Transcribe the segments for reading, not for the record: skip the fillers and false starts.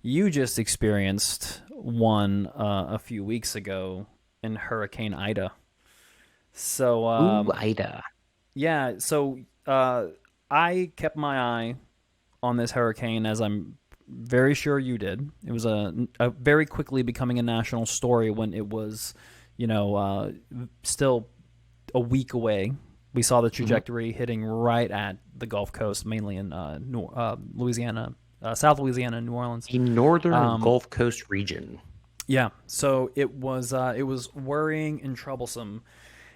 you just experienced one a few weeks ago in Hurricane Ida. So Ooh, Ida. yeah, so I kept my eye on this hurricane, as I'm very sure you did. It was a very quickly becoming a national story when it was, still a week away. We saw the Hmm. trajectory hitting right at the Gulf Coast, mainly in Louisiana, South Louisiana, New Orleans. The northern Um, Gulf Coast region. yeah, so it was worrying and troublesome,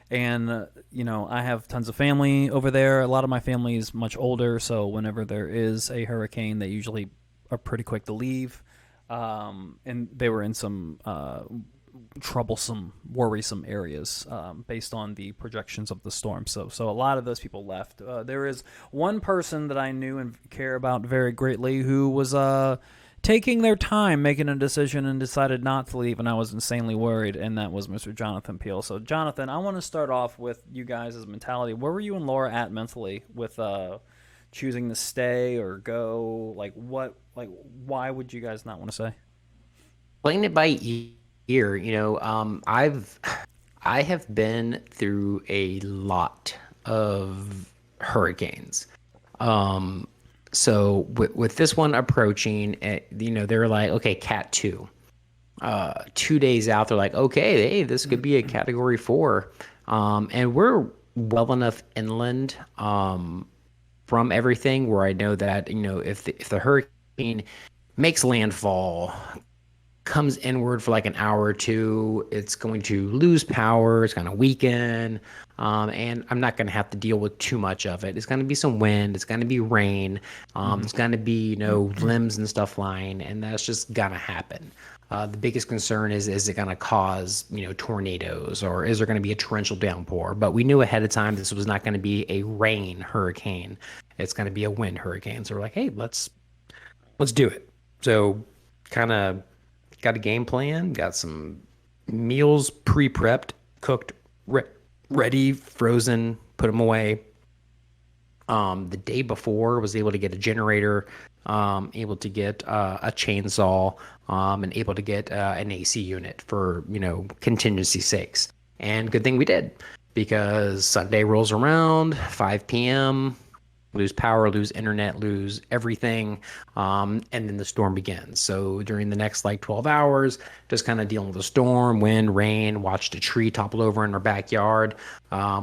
and I have tons of family over there. A lot of my family is much older, so whenever there is a hurricane, they usually are pretty quick to leave. And they were in some troublesome, worrisome areas based on the projections of the storm. So a lot of those people left. There is one person that I knew and care about very greatly who was taking their time making a decision and decided not to leave, and I was insanely worried, and that was Mr. Jonathan Peel. So, Jonathan, I want to start off with you guys' mentality. Where were you and Laura at mentally with choosing to stay or go? Why would you guys not want to stay? Playing it by ear, I have been through a lot of hurricanes. Um, so with this one approaching, they're like, okay, Cat 2. 2 days out, they're like, okay, hey, this could be a Category 4. And we're well enough inland from everything where I know that, if the hurricane makes landfall, comes inward for like an hour or two, it's going to lose power, it's going to weaken, and I'm not going to have to deal with too much of it. It's going to be some wind, it's going to be rain, Mm-hmm. it's going to be, limbs and stuff flying, and that's just going to happen. The biggest concern is it going to cause, tornadoes, or is there going to be a torrential downpour? But we knew ahead of time this was not going to be a rain hurricane. It's going to be a wind hurricane. So we're like, hey, let's do it. So kind of got a game plan, got some meals pre-prepped, cooked, ready, frozen, put them away. The day before, was able to get a generator, able to get a chainsaw, and able to get an AC unit for contingency sakes. And good thing we did, because Sunday rolls around, 5 p.m. Lose power, lose internet, lose everything, and then the storm begins. So during the next like 12 hours, just kind of dealing with the storm, wind, rain, watched a tree topple over in our backyard.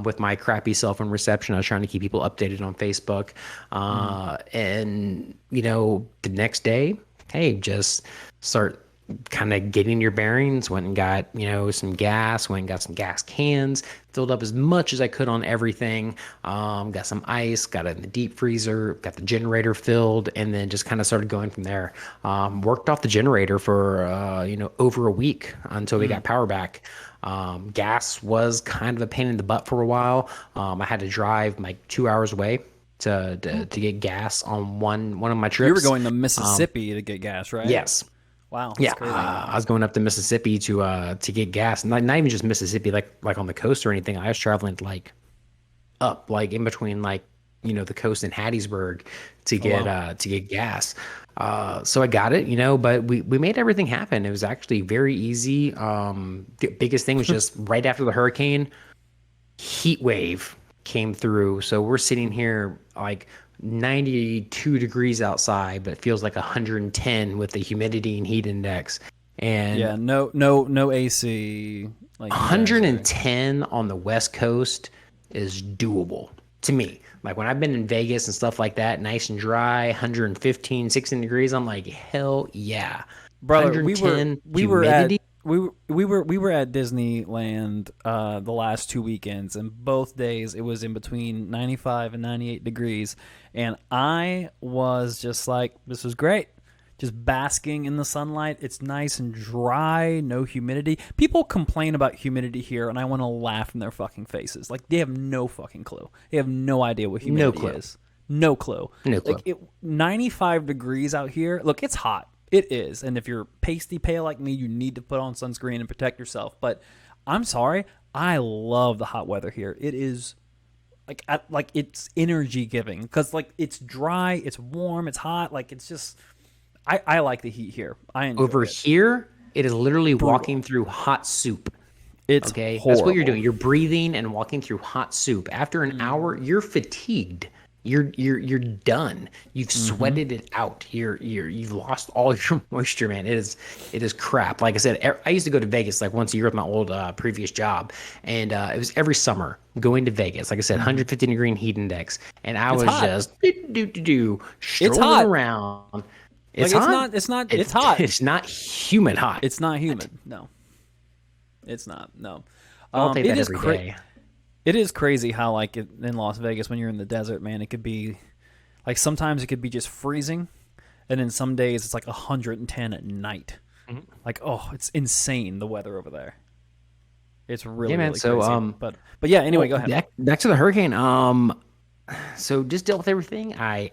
With my crappy cell phone reception, I was trying to keep people updated on Facebook. Mm-hmm. And the next day, hey, just start kind of getting your bearings. Went and got some gas, went and got some gas cans, filled up as much as I could on everything. Got some ice, got it in the deep freezer, got the generator filled, and then just kind of started going from there. Worked off the generator for over a week until we got power back. Gas was kind of a pain in the butt for a while. I had to drive like 2 hours away to get gas on one of my You were trips. going to Mississippi to get gas, right? Yes. Wow, that's Yeah, crazy. I was going up to Mississippi to get gas. Not even just Mississippi, like on the coast or anything. I was traveling like up, like in between, like the coast and Hattiesburg Oh wow. to get gas. So I got it, but we made everything happen. It was actually very easy. The biggest thing was just right after the hurricane, heat wave came through. So we're sitting here like 92 degrees outside, but it feels like 110 with the humidity and heat index. And Yeah, no AC like you guys are. 110 on the West Coast is doable to me. Like when I've been in Vegas and stuff like that, nice and dry, 115, 16 degrees, I'm like, hell yeah. Brother, we were 110 we were at humidity. we were at Disneyland the last 2 weekends, and both days it was in between 95 and 98 degrees, and I was just like, this is great. Just basking in the sunlight. It's nice and dry, no humidity. People complain about humidity here, and I want to laugh in their fucking faces. Like, they have no fucking clue. They have no idea what No humidity clue. is. No clue. No Like, clue. 95 degrees out here. Look, it's hot. It is. And if you're pasty pale like me, you need to put on sunscreen and protect yourself. But I'm sorry. I love the hot weather here. It is like it's energy giving because like it's dry, it's warm, it's hot. Like it's just I like the heat here. I enjoy Over it. here, it is literally Brutal. walking through hot soup. It's Okay, that's what you're horrible. doing. You're breathing and walking through hot soup. After an hour, you're fatigued. You're done. You've sweated it out. You've lost all your moisture, man. It is crap. Like I said, I used to go to Vegas like once a year with my old previous job, and it was every summer going to Vegas. Like I said, 150 degree heat index, and I It's was hot. just It's strolling hot. around. It's Like hot. it's hot. It's not humid hot. It's not humid. No. It's not. No. I'll take It that is every day. it is crazy how like in Las Vegas when you're in the desert, man, it could be like sometimes it could be just freezing, and then some days it's like 110 at night. Like it's insane the weather over there. It's really Yeah, man. really So crazy. But yeah, anyway, go ahead. back to the hurricane. So just dealt with everything. I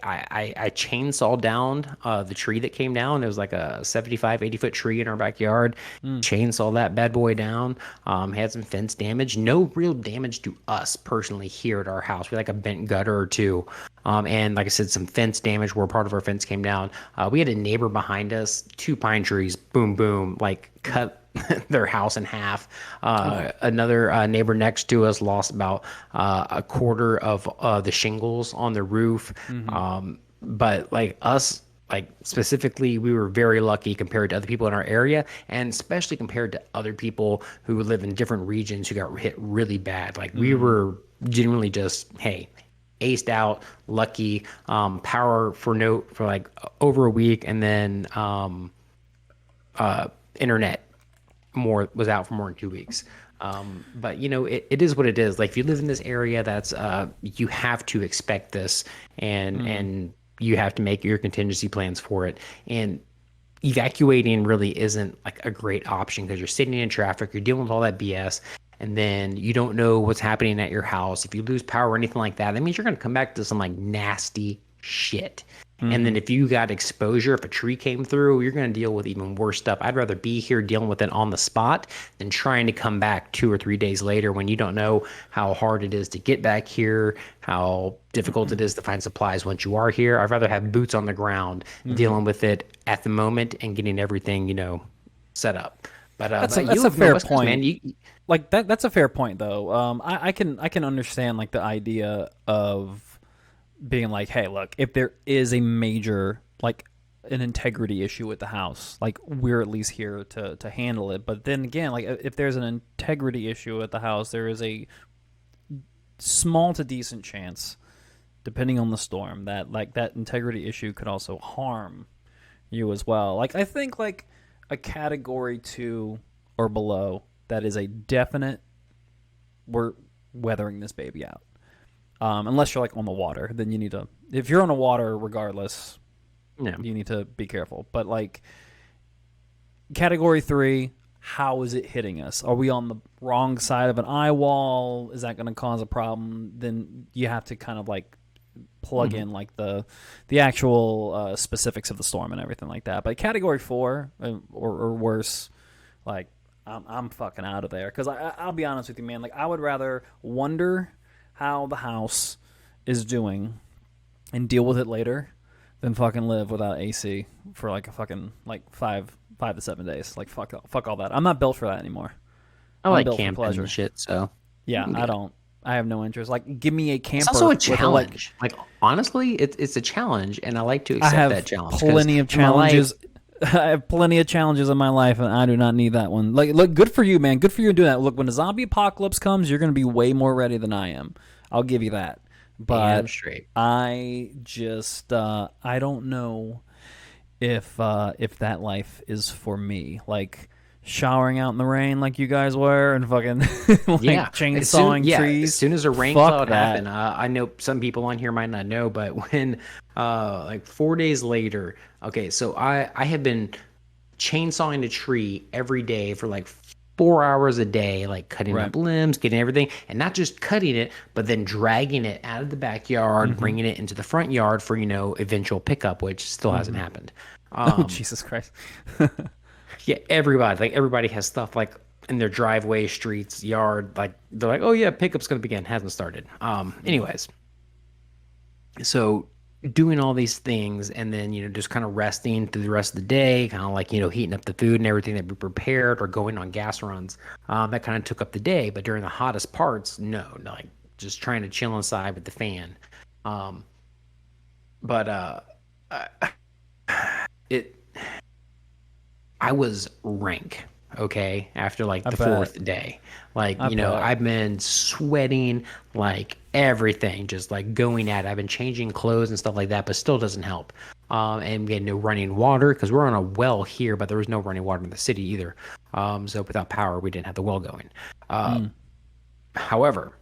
chainsawed down the tree that came down. It was like a 75, 80-foot tree in our backyard. Chainsaw that bad boy down. Had some fence damage. No real damage to us personally here at our house. We had like a bent gutter or two. And like I said, some fence damage where part of our fence came down. We had a neighbor behind us, 2 pine trees, boom, boom, like cut their house in half. Another neighbor next to us lost about a quarter of the shingles on the roof. But like us, like specifically, we were very lucky compared to other people in our area, and especially compared to other people who live in different regions who got hit really bad. Like we were genuinely just, hey, aced out, lucky, power for like over a week, and then internet was out for more than 2 weeks. But it is what it is. Like if you live in this area, that's you have to expect this, and you have to make your contingency plans for it. And evacuating really isn't like a great option because you're sitting in traffic, you're dealing with all that BS, and then you don't know what's happening at your house. If you lose power or anything like that, that means you're going to come back to some like nasty shit. And then if you got exposure, if a tree came through, you're going to deal with even worse stuff. I'd rather be here dealing with it on the spot than trying to come back 2 or 3 days later when you don't know how hard it is to get back here, how difficult it is to find supplies once you are here. I'd rather have boots on the ground dealing with it at the moment and getting everything, set up. But That's but that's you a have fair West Coast, point. man. Like that's a fair point though. I can understand like the idea of being like, hey, look, if there is a major like an integrity issue with the house, like we're at least here to handle it. But then again, like if there's an integrity issue at the house, there is a small to decent chance, depending on the storm, that like that integrity issue could also harm you as well. Like I think like a category 2 or below, that is a definite we're weathering this baby out. Unless you're like on the water, then you need to. If you're on the water, regardless, Yeah. you need to be careful. But like category 3, how is it hitting us? Are we on the wrong side of an eye wall? Is that going to cause a problem? Then you have to kind of like plug in like the actual specifics of the storm and everything like that. But category 4 or worse, like I'm fucking out of there because I'll be honest with you, man. Like I would rather wonder how the house is doing and deal with it later than fucking live without AC for like a fucking like 5 to 7 days. Like fuck all that. I'm not built for that anymore. I I'm like built for camping pleasure. and shit, so. Yeah, I don't. I have no interest. Like, give me a camper. It's also a with challenge. Like honestly, it's a challenge, and I like to I accept have that challenge. 'cause plenty of in my life- challenges. I have plenty of challenges in my life, and I do not need that one. Like, look, good for you, man. Good for you doing that. Look, when the zombie apocalypse comes, you're going to be way more ready than I am. I'll give you that. But Damn straight. I just, I don't know if that life is for me. Like showering out in the rain, like you guys were, and fucking like Yeah, chainsawing trees. As soon as a rain Fuck cloud that. happened, I know some people on here might not know, but when like 4 days later, okay, so I have been chainsawing a tree every day for like 4 hours a day, like cutting Right. up limbs, getting everything, and not just cutting it, but then dragging it out of the backyard, bringing it into the front yard for eventual pickup, which still hasn't happened. Oh, Jesus Christ. Yeah, everybody has stuff like in their driveway, streets, yard. Like they're like, oh yeah, pickup's gonna begin. Hasn't started. Anyways, so doing all these things and then just kind of resting through the rest of the day, kind of like heating up the food and everything that we prepared, or going on gas runs. That kind of took up the day. But during the hottest parts, no, like just trying to chill inside with the fan. Um, but I- it I was rank, okay, after like I the bet. fourth day. Like, I bet. I've been sweating like everything, just like going at it. I've been changing clothes and stuff like that, but still doesn't help. And getting no running water because we're on a well here, but there was no running water in the city either. So without power, we didn't have the well going. Uh, Mm. However,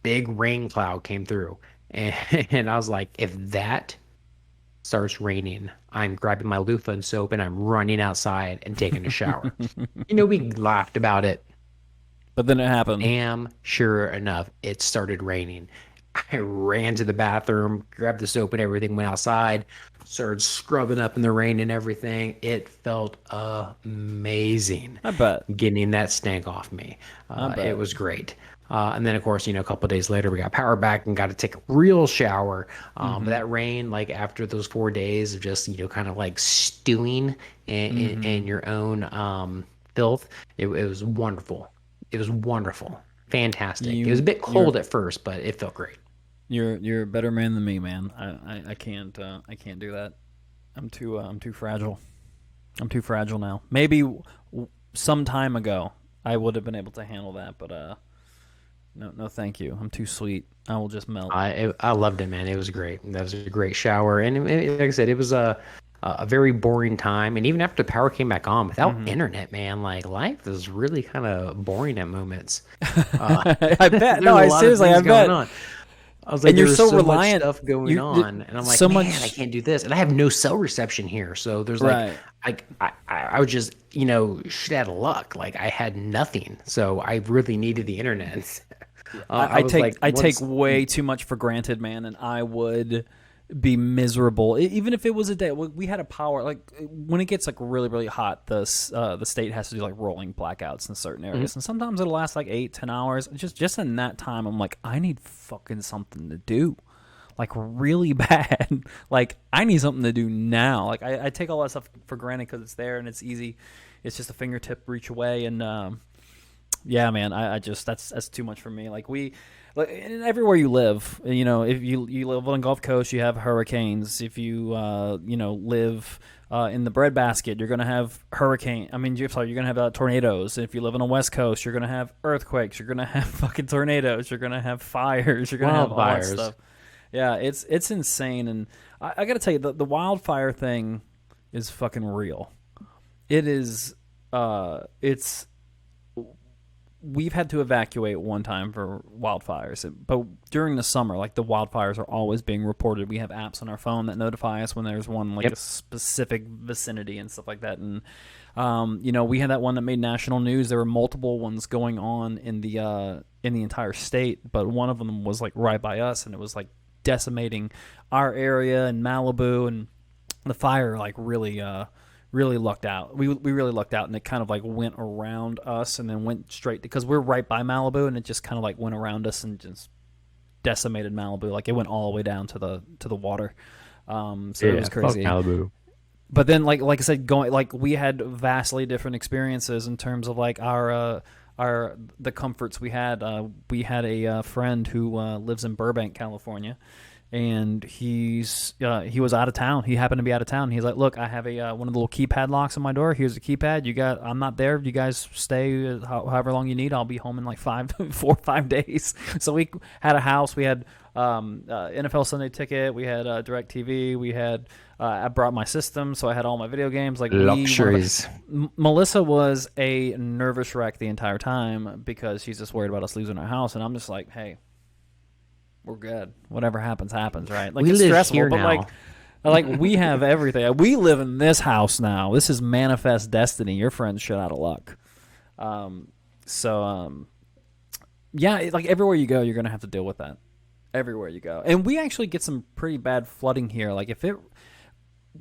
big rain cloud came through, and, and I was like, if that starts raining, I'm grabbing my loofah and soap and I'm running outside and taking a shower. We laughed about it. But then it happened. Damn sure enough, it started raining. I ran to the bathroom, grabbed the soap and everything, went outside, started scrubbing up in the rain and everything. It felt amazing I bet. getting that stank off me. I It bet. was great. And then, of course, a couple of days later, we got power back and got to take a real shower. But Mm-hmm. that rain, like after those 4 days of just, kind of like stewing in Mm-hmm. your own filth, it was wonderful. It was wonderful. Fantastic. It was a You bit you're cold at first, but it felt great. you're a better man than me, man. I can't do that. I'm too fragile. I'm too fragile now. Maybe some time ago I would have been able to handle that, but no, thank you. I'm too sweet. I will just melt. I loved it, man. It was great. That was a great shower, and like I said, it was a very boring time. And even after the power came back on, without Hmm. internet, man, like life is really kind of boring at moments. I bet. No, There's a I lot of seriously, I things going bet. on. I was like, And you're there's so so much reliant. stuff going You on, and I'm like, so man, I much. can't do this, and I have no cell reception here. So there's like, Right. I was just, shit out of luck. Like I had nothing, so I really needed the internet. I was like, I take once, way too much for granted, man, and I would be miserable even if it was a day. We had a power like when it gets like really hot. The state has to do like rolling blackouts in certain Mhm. areas, and sometimes it'll last like 8-10 hours. Just in that time, I'm like, I need fucking something to do, like really bad. Like I need something to do now. Like I take all that stuff for granted because it's there and it's easy. It's just a fingertip reach away, and yeah, man, I just that's too much for me. Like and everywhere you live, if you live on the Gulf Coast, you have hurricanes. If you live in the breadbasket, you're gonna have hurricane. I mean, you're gonna have tornadoes. If you live on the West Coast, you're gonna have earthquakes. You're gonna have fucking tornadoes. You're gonna have fires. You're gonna have all that Wildfires. stuff. Yeah, it's insane, and I gotta tell you, the wildfire thing is fucking real. It is. It's we've had to evacuate one time for wildfires, but during the summer, like the wildfires are always being reported. We have apps on our phone that notify us when there's one like a Yep. specific vicinity and stuff like that. And we had that one that made national news. There were multiple ones going on in the entire state, but one of them was like right by us, and it was like decimating our area in Malibu, and the fire like really lucked out. We really lucked out, and it kind of like went around us and then went straight because we're right by Malibu, and it just kind of like went around us and just decimated Malibu. Like it went all the way down to the water. So it was Yeah, fuck crazy. Malibu. But then like I said, going like we had vastly different experiences in terms of like our the comforts we had. We had a friend who lives in Burbank, California, and he was out of town. He happened to be out of town. He's like, "Look, I have a one of the little keypad locks on my door. Here's the keypad. I'm not there. You guys stay however long you need. I'll be home in like 4 or 5 days." So we had a house. We had NFL Sunday Ticket. We had DirecTV. We had I brought my system, so I had all my video games. Like Luxuries. Melissa was a nervous wreck the entire time because she's just worried about us losing our house, and I'm just like, hey, we're good. Whatever happens, happens, right? Like We it's live stressful, here but now. like we have everything. We live in this house now. This is manifest destiny. Your friend's shit out of luck. So yeah, like everywhere you go, you're gonna have to deal with that. Everywhere you go, and we actually get some pretty bad flooding here. Like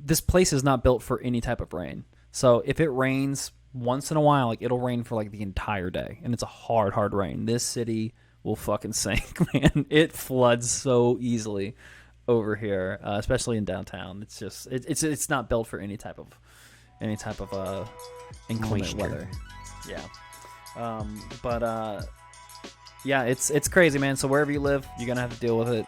this place is not built for any type of rain. So if it rains once in a while, like it'll rain for like the entire day, and it's a hard rain. This city will fucking sink, man. It floods so easily over here, especially in downtown. It's just it's not built for any type of inclement Moisture. weather. Yeah. But yeah, it's crazy, man. So wherever you live, you're gonna have to deal with it.